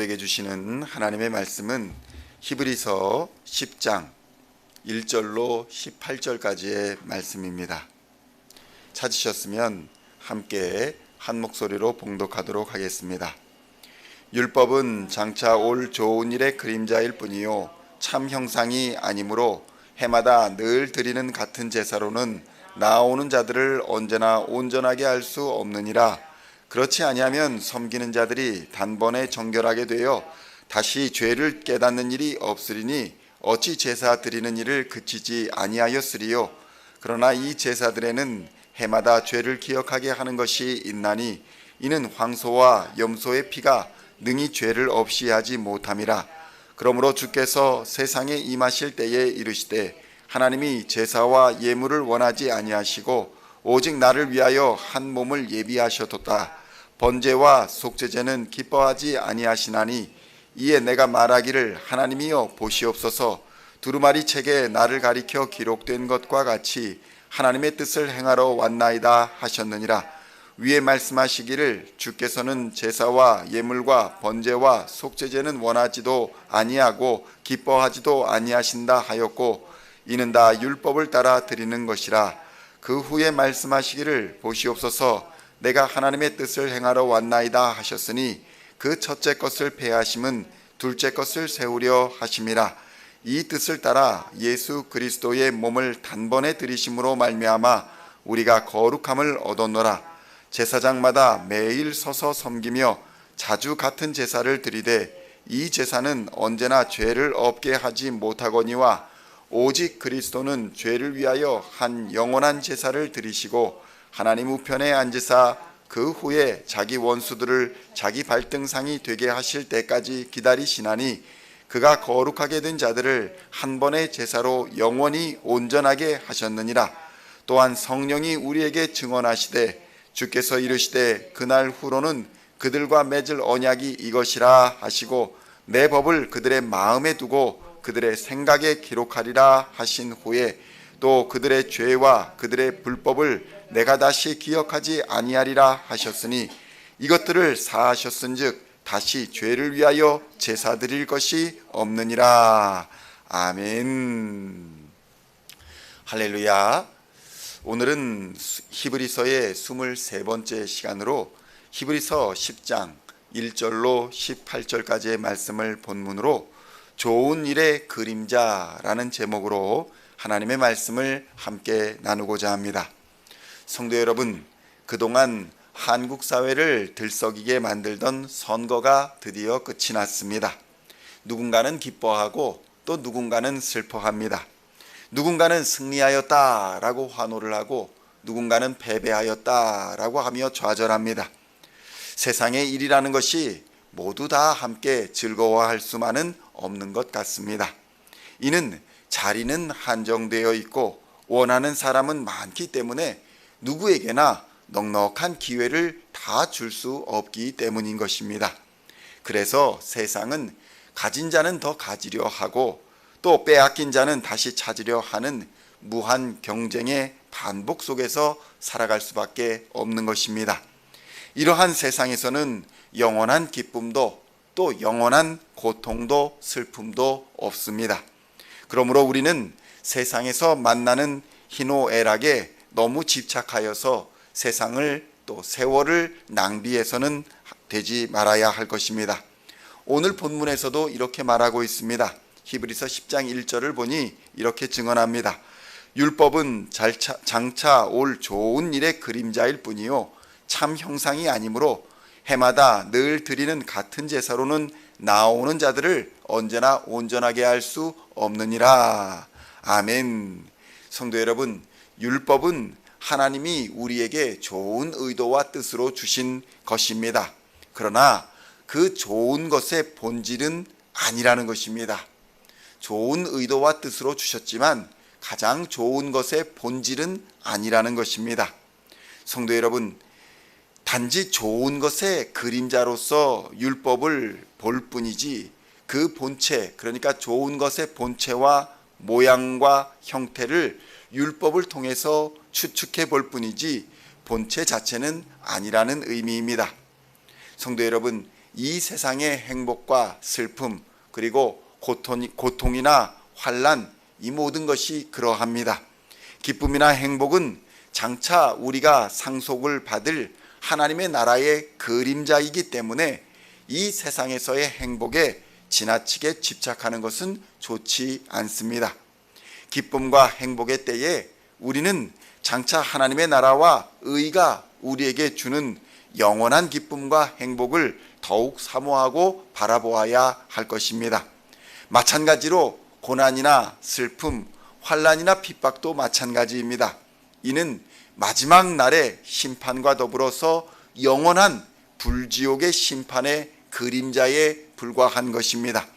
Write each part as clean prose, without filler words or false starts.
우리에게 주시는 하나님의 말씀은 히브리서 10장 1절로 18절까지의 말씀입니다. 찾으셨으면 함께 한 목소리로 봉독하도록 하겠습니다. 율법은 장차 올 좋은 일의 그림자일 뿐이요 참 형상이 아니므로 해마다 늘 드리는 같은 제사로는 나아오는 자들을 언제나 온전하게 할 수 없느니라. 그렇지 아니하면 섬기는 자들이 단번에 정결하게 되어 다시 죄를 깨닫는 일이 없으리니 어찌 제사 드리는 일을 그치지 아니하였으리요. 그러나 이 제사들에는 해마다 죄를 기억하게 하는 것이 있나니 이는 황소와 염소의 피가 능히 죄를 없이 하지 못함이라. 그러므로 주께서 세상에 임하실 때에 이르시되 하나님이 제사와 예물을 원하지 아니하시고 오직 나를 위하여 한 몸을 예비하셨도다. 번제와 속죄제는 기뻐하지 아니하시나니 이에 내가 말하기를 하나님이여 보시옵소서. 두루마리 책에 나를 가리켜 기록된 것과 같이 하나님의 뜻을 행하러 왔나이다 하셨느니라. 위에 말씀하시기를 주께서는 제사와 예물과 번제와 속죄제는 원하지도 아니하고 기뻐하지도 아니하신다 하였고 이는 다 율법을 따라 드리는 것이라. 그 후에 말씀하시기를 보시옵소서. 내가 하나님의 뜻을 행하러 왔나이다 하셨으니 그 첫째 것을 폐하심은 둘째 것을 세우려 하심이라. 이 뜻을 따라 예수 그리스도의 몸을 단번에 드리심으로 말미암아 우리가 거룩함을 얻었노라. 제사장마다 매일 서서 섬기며 자주 같은 제사를 드리되 이 제사는 언제나 죄를 없게 하지 못하거니와 오직 그리스도는 죄를 위하여 한 영원한 제사를 드리시고 하나님 우편에 앉으사 그 후에 자기 원수들을 자기 발등상이 되게 하실 때까지 기다리시나니 그가 거룩하게 된 자들을 한 번의 제사로 영원히 온전하게 하셨느니라. 또한 성령이 우리에게 증언하시되 주께서 이르시되 그날 후로는 그들과 맺을 언약이 이것이라 하시고 내 법을 그들의 마음에 두고 그들의 생각에 기록하리라 하신 후에 또 그들의 죄와 그들의 불법을 내가 다시 기억하지 아니하리라 하셨으니 이것들을 사하셨은즉 다시 죄를 위하여 제사 드릴 것이 없느니라. 아멘. 할렐루야. 오늘은 히브리서의 23번째 시간으로 히브리서 10장 1절로 18절까지의 말씀을 본문으로 좋은 일의 그림자라는 제목으로 하나님의 말씀을 함께 나누고자 합니다. 성도 여러분, 그동안 한국 사회를 들썩이게 만들던 선거가 드디어 끝이 났습니다. 누군가는 기뻐하고 또 누군가는 슬퍼합니다. 누군가는 승리하였다라고 환호를 하고 누군가는 패배하였다라고 하며 좌절합니다. 세상의 일이라는 것이 모두 다 함께 즐거워할 수만은 없는 것 같습니다. 이는 자리는 한정되어 있고 원하는 사람은 많기 때문에 누구에게나 넉넉한 기회를 다 줄 수 없기 때문인 것입니다. 그래서 세상은 가진 자는 더 가지려 하고 또 빼앗긴 자는 다시 찾으려 하는 무한 경쟁의 반복 속에서 살아갈 수밖에 없는 것입니다. 이러한 세상에서는 영원한 기쁨도 또 영원한 고통도 슬픔도 없습니다. 그러므로 우리는 세상에서 만나는 희노애락에 너무 집착하여서 세상을 또 세월을 낭비해서는 되지 말아야 할 것입니다. 오늘 본문에서도 이렇게 말하고 있습니다. 히브리서 10장 1절을 보니 이렇게 증언합니다. 율법은 장차 올 좋은 일의 그림자일 뿐이요 참 형상이 아니므로 해마다 늘 드리는 같은 제사로는 나오는 자들을 언제나 온전하게 할 수 없느니라. 아멘. 성도 여러분, 율법은 하나님이 우리에게 좋은 의도와 뜻으로 주신 것입니다. 그러나 그 좋은 것의 본질은 아니라는 것입니다. 좋은 의도와 뜻으로 주셨지만 가장 좋은 것의 본질은 아니라는 것입니다. 성도 여러분, 단지 좋은 것의 그림자로서 율법을 볼 뿐이지 그 본체, 그러니까 좋은 것의 본체와 모양과 형태를 율법을 통해서 추측해 볼 뿐이지 본체 자체는 아니라는 의미입니다. 성도 여러분, 이 세상의 행복과 슬픔 그리고 고통이나 환난 이 모든 것이 그러합니다. 기쁨이나 행복은 장차 우리가 상속을 받을 하나님의 나라의 그림자이기 때문에 이 세상에서의 행복에 지나치게 집착하는 것은 좋지 않습니다. 기쁨과 행복의 때에 우리는 장차 하나님의 나라와 의가 우리에게 주는 영원한 기쁨과 행복을 더욱 사모하고 바라보아야 할 것입니다. 마찬가지로 고난이나 슬픔, 환난이나 핍박도 마찬가지입니다. 이는 마지막 날의 심판과 더불어서 영원한 불지옥의 심판의 그림자에 불과한 것입니다.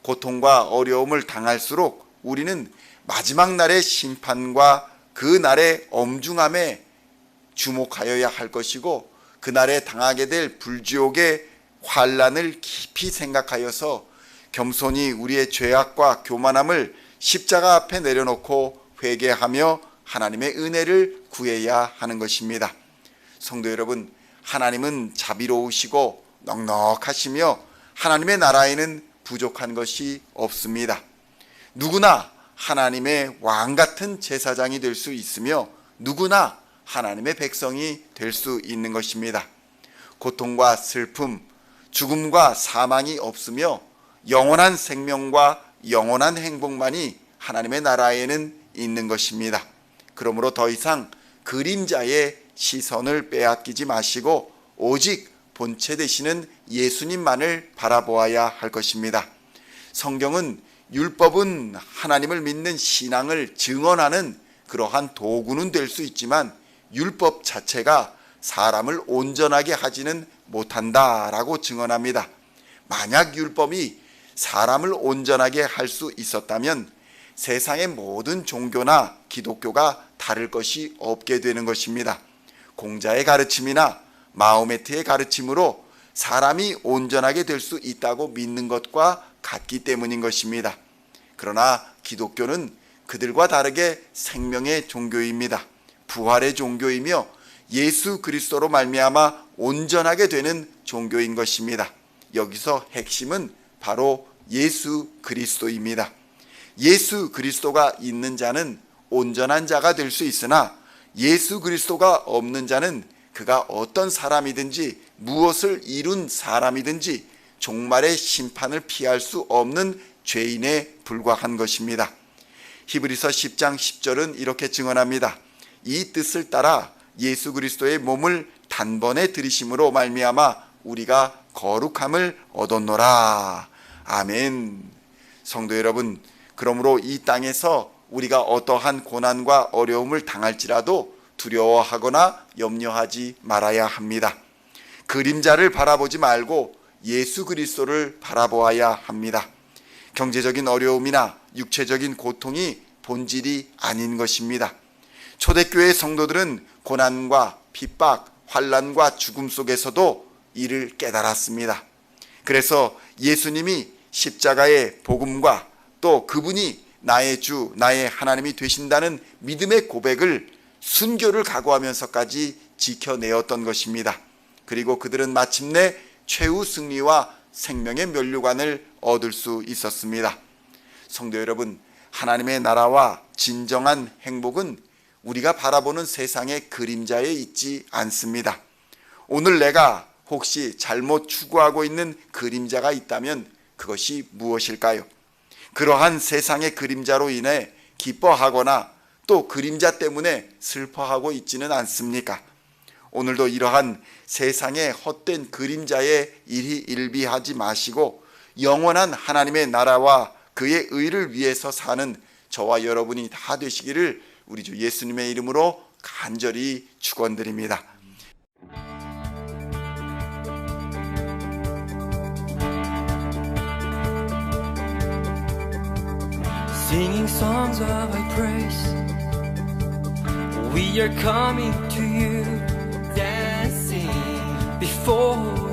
고통과 어려움을 당할수록 우리는 마지막 날의 심판과 그 날의 엄중함에 주목하여야 할 것이고 그날에 당하게 될 불지옥의 환난을 깊이 생각하여서 겸손히 우리의 죄악과 교만함을 십자가 앞에 내려놓고 회개하며 하나님의 은혜를 구해야 하는 것입니다. 성도 여러분, 하나님은 자비로우시고 넉넉하시며 하나님의 나라에는 부족한 것이 없습니다. 누구나 하나님의 왕 같은 제사장이 될 수 있으며 누구나 하나님의 백성이 될 수 있는 것입니다. 고통과 슬픔, 죽음과 사망이 없으며 영원한 생명과 영원한 행복만이 하나님의 나라에는 있는 것입니다. 그러므로 더 이상 그림자의 시선을 빼앗기지 마시고 오직 본체 되시는 예수님만을 바라보아야 할 것입니다. 성경은 율법은 하나님을 믿는 신앙을 증언하는 그러한 도구는 될 수 있지만 율법 자체가 사람을 온전하게 하지는 못한다라고 증언합니다. 만약 율법이 사람을 온전하게 할 수 있었다면 세상의 모든 종교나 기독교가 다를 것이 없게 되는 것입니다. 공자의 가르침이나 마호메트의 가르침으로 사람이 온전하게 될 수 있다고 믿는 것과 같기 때문인 것입니다. 그러나 기독교는 그들과 다르게 생명의 종교입니다. 부활의 종교이며 예수 그리스도로 말미암아 온전하게 되는 종교인 것입니다. 여기서 핵심은 바로 예수 그리스도입니다. 예수 그리스도가 있는 자는 온전한 자가 될 수 있으나 예수 그리스도가 없는 자는 그가 어떤 사람이든지 무엇을 이룬 사람이든지 종말의 심판을 피할 수 없는 죄인에 불과한 것입니다. 히브리서 10장 10절은 이렇게 증언합니다. 이 뜻을 따라 예수 그리스도의 몸을 단번에 들이심으로 말미암아 우리가 거룩함을 얻었노라. 아멘. 성도 여러분, 그러므로 이 땅에서 우리가 어떠한 고난과 어려움을 당할지라도 두려워하거나 염려하지 말아야 합니다. 그림자를 바라보지 말고 예수 그리스도를 바라보아야 합니다. 경제적인 어려움이나 육체적인 고통이 본질이 아닌 것입니다. 초대교회 성도들은 고난과 핍박, 환난과 죽음 속에서도 이를 깨달았습니다. 그래서 예수님이 십자가의 복음과 또 그분이 나의 주, 나의 하나님이 되신다는 믿음의 고백을 순교를 각오하면서까지 지켜내었던 것입니다. 그리고 그들은 마침내 최후 승리와 생명의 면류관을 얻을 수 있었습니다. 성도 여러분, 하나님의 나라와 진정한 행복은 우리가 바라보는 세상의 그림자에 있지 않습니다. 오늘 내가 혹시 잘못 추구하고 있는 그림자가 있다면 그것이 무엇일까요? 그러한 세상의 그림자로 인해 기뻐하거나 또 그림자 때문에 슬퍼하고 있지는 않습니까? 오늘도 이러한 세상의 헛된 그림자에 일희일비하지 마시고 영원한 하나님의 나라와 그의 의를 위해서 사는 저와 여러분이 다 되시기를 우리 주 예수님의 이름으로 간절히 축원드립니다. Singing songs of Thy praise, we are coming to You, dancing before